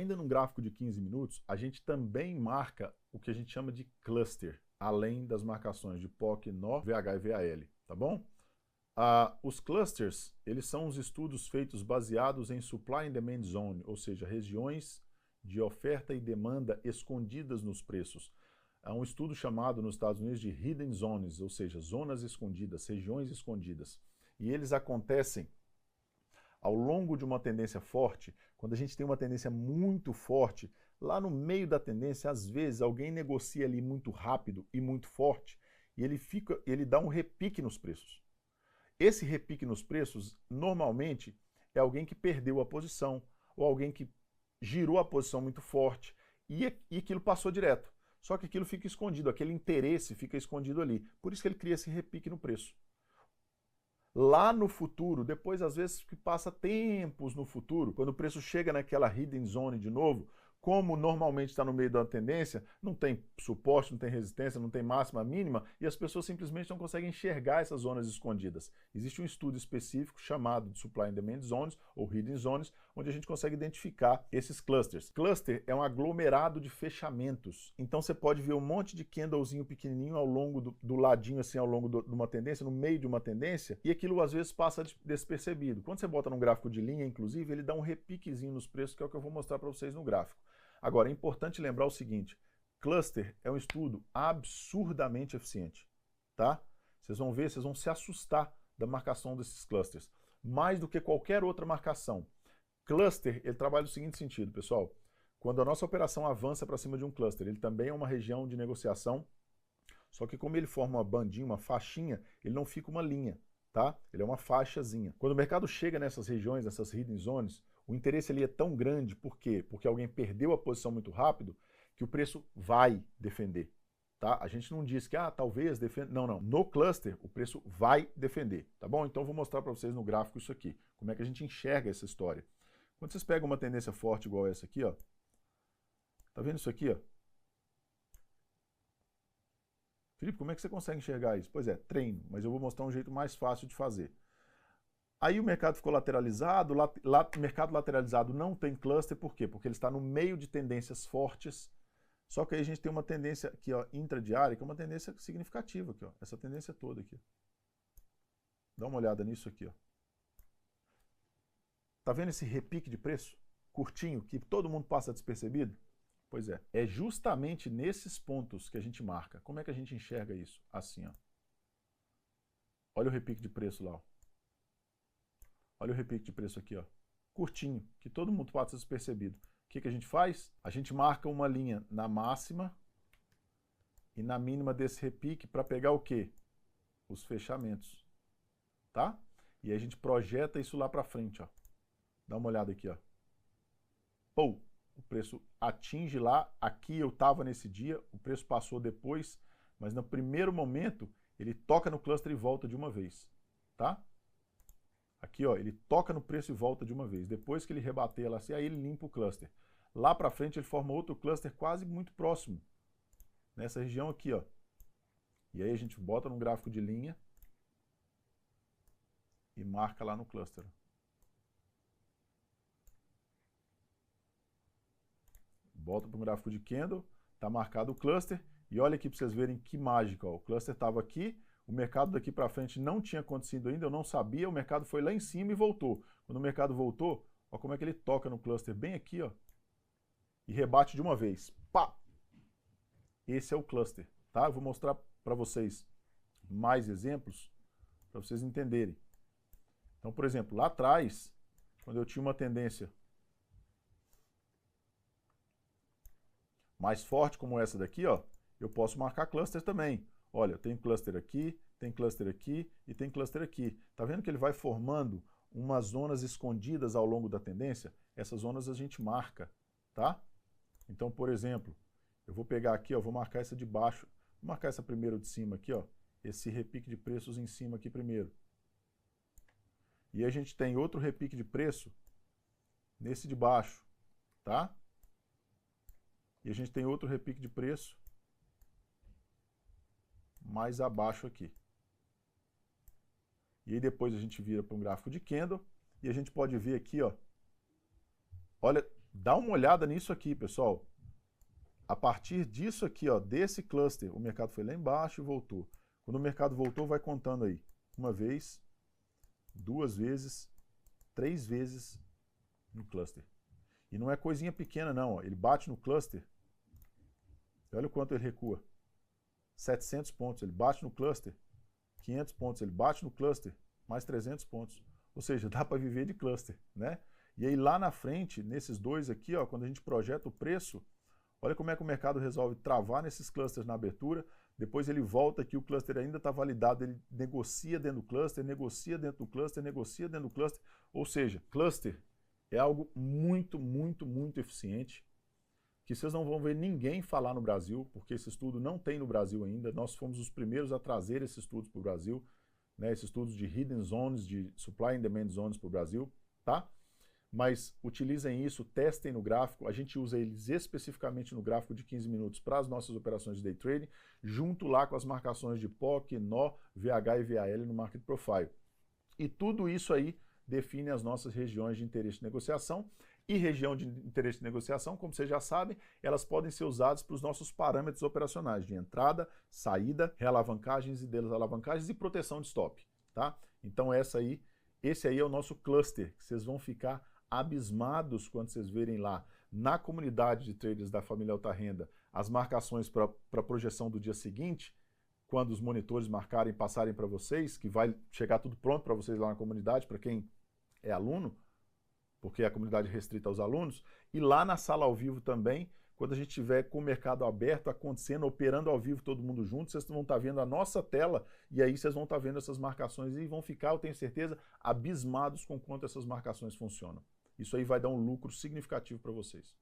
Ainda num gráfico de 15 minutos, a gente também marca o que a gente chama de cluster, além das marcações de POC, NO, VH e VAL, tá bom? Os clusters, eles são os estudos feitos baseados em Supply and Demand Zone, ou seja, regiões de oferta e demanda escondidas nos preços. Há um estudo chamado nos Estados Unidos de Hidden Zones, ou seja, zonas escondidas, regiões escondidas. E eles acontecem ao longo de uma tendência forte. Quando a gente tem uma tendência muito forte, lá no meio da tendência, às vezes alguém negocia ali muito rápido e muito forte, e ele dá um repique nos preços. Esse repique nos preços, normalmente, é alguém que perdeu a posição, ou alguém que girou a posição muito forte, e aquilo passou direto. Só que aquilo fica escondido, aquele interesse fica escondido ali. Por isso que ele cria esse repique no preço. Lá no futuro, depois às vezes que passa tempos no futuro, quando o preço chega naquela hidden zone de novo, como normalmente está no meio da tendência, não tem suporte, não tem resistência, não tem máxima, mínima, e as pessoas simplesmente não conseguem enxergar essas zonas escondidas. Existe um estudo específico chamado de Supply and Demand Zones, ou Hidden Zones, onde a gente consegue identificar esses clusters. Cluster é um aglomerado de fechamentos. Então você pode ver um monte de candlezinho pequenininho ao longo do ladinho, assim, ao longo de uma tendência, no meio de uma tendência, e aquilo às vezes passa despercebido. Quando você bota num gráfico de linha, inclusive, ele dá um repiquezinho nos preços, que é o que eu vou mostrar para vocês no gráfico. Agora, é importante lembrar o seguinte, cluster é um estudo absurdamente eficiente, tá? Vocês vão ver, vocês vão se assustar da marcação desses clusters, mais do que qualquer outra marcação. Cluster, ele trabalha no seguinte sentido, pessoal, quando a nossa operação avança para cima de um cluster, ele também é uma região de negociação, só que como ele forma uma bandinha, uma faixinha, ele não fica uma linha, tá? Ele é uma faixazinha. Quando o mercado chega nessas regiões, nessas hidden zones, o interesse ali é tão grande, por quê? Porque alguém perdeu a posição muito rápido, que o preço vai defender, tá? A gente não diz que, talvez defenda, não. No cluster, o preço vai defender, tá bom? Então eu vou mostrar para vocês no gráfico isso aqui, como é que a gente enxerga essa história. Quando vocês pegam uma tendência forte igual essa aqui, ó, tá vendo isso aqui, ó? Felipe, como é que você consegue enxergar isso? Pois é, treino, mas eu vou mostrar um jeito mais fácil de fazer. Aí o mercado ficou lateralizado, o mercado lateralizado não tem cluster, por quê? Porque ele está no meio de tendências fortes, só que aí a gente tem uma tendência aqui, ó, intradiária, que é uma tendência significativa aqui, ó, essa tendência toda aqui. Dá uma olhada nisso aqui, ó. Tá vendo esse repique de preço? Curtinho, que todo mundo passa despercebido? Pois é justamente nesses pontos que a gente marca. Como é que a gente enxerga isso? Assim, ó. Olha o repique de preço lá, ó. Olha o repique de preço aqui, ó. Curtinho, que todo mundo passa despercebido. O que a gente faz? A gente marca uma linha na máxima e na mínima desse repique para pegar o quê? Os fechamentos, tá? E aí a gente projeta isso lá para frente, ó. Dá uma olhada aqui, ó. Pô, o preço atinge lá, aqui eu estava nesse dia, o preço passou depois, mas no primeiro momento ele toca no cluster e volta de uma vez, tá? Aqui, ó, ele toca no preço e volta de uma vez. Depois que ele rebater ela assim, aí ele limpa o cluster. Lá para frente ele forma outro cluster quase muito próximo, nessa região aqui, ó. E aí a gente bota num gráfico de linha e marca lá no cluster. Volta para um gráfico de candle, tá marcado o cluster, e olha aqui para vocês verem que mágica, ó. O cluster estava aqui, o mercado daqui para frente não tinha acontecido ainda, eu não sabia, o mercado foi lá em cima e voltou. Quando o mercado voltou, ó como é que ele toca no cluster bem aqui, ó, e rebate de uma vez. Pá! Esse é o cluster, tá? Eu vou mostrar para vocês mais exemplos para vocês entenderem. Então, por exemplo, lá atrás, quando eu tinha uma tendência mais forte como essa daqui, ó, eu posso marcar clusters também. Olha, tem cluster aqui e tem cluster aqui. Tá vendo que ele vai formando umas zonas escondidas ao longo da tendência? Essas zonas a gente marca, tá? Então, por exemplo, eu vou pegar aqui, ó, vou marcar essa de baixo, vou marcar essa primeiro de cima aqui, ó, esse repique de preços em cima aqui primeiro. E a gente tem outro repique de preço nesse de baixo, tá? E a gente tem outro repique de preço mais abaixo aqui. E aí depois a gente vira para um gráfico de candle e a gente pode ver aqui, ó. Olha Dá uma olhada nisso aqui, pessoal. A partir disso aqui, ó, desse cluster, o mercado foi lá embaixo e voltou. Quando o mercado voltou, vai contando aí. Uma vez, duas vezes, três vezes no cluster. E não é coisinha pequena não, ó. Ele bate no cluster, olha o quanto ele recua. 700 pontos, ele bate no cluster. 500 pontos, ele bate no cluster, mais 300 pontos. Ou seja, dá para viver de cluster, né? E aí lá na frente, nesses dois aqui, ó, quando a gente projeta o preço, olha como é que o mercado resolve travar nesses clusters na abertura, depois ele volta aqui, o cluster ainda está validado, ele negocia dentro do cluster, negocia dentro do cluster, negocia dentro do cluster. Ou seja, cluster é algo muito, muito, muito eficiente, que vocês não vão ver ninguém falar no Brasil, porque esse estudo não tem no Brasil ainda. Nós fomos os primeiros a trazer esses estudos para o Brasil, né, esses estudos de hidden zones, de supply and demand zones para o Brasil, tá? Mas utilizem isso, testem no gráfico, a gente usa eles especificamente no gráfico de 15 minutos para as nossas operações de day trading, junto lá com as marcações de POC, NO, VH e VAL no Market Profile. E tudo isso aí define as nossas regiões de interesse de negociação. E região de interesse de negociação, como vocês já sabem, elas podem ser usadas para os nossos parâmetros operacionais de entrada, saída, realavancagens e desalavancagens e proteção de stop, tá? Então esse aí é o nosso cluster, que vocês vão ficar abismados quando vocês verem lá na comunidade de traders da família Alta Renda as marcações para a projeção do dia seguinte, quando os monitores marcarem, passarem para vocês, que vai chegar tudo pronto para vocês lá na comunidade, para quem é aluno, porque a comunidade é restrita aos alunos, e lá na sala ao vivo também, quando a gente tiver com o mercado aberto, acontecendo, operando ao vivo todo mundo junto, vocês vão estar vendo a nossa tela, e aí vocês vão estar vendo essas marcações e vão ficar, eu tenho certeza, abismados com quanto essas marcações funcionam. Isso aí vai dar um lucro significativo para vocês.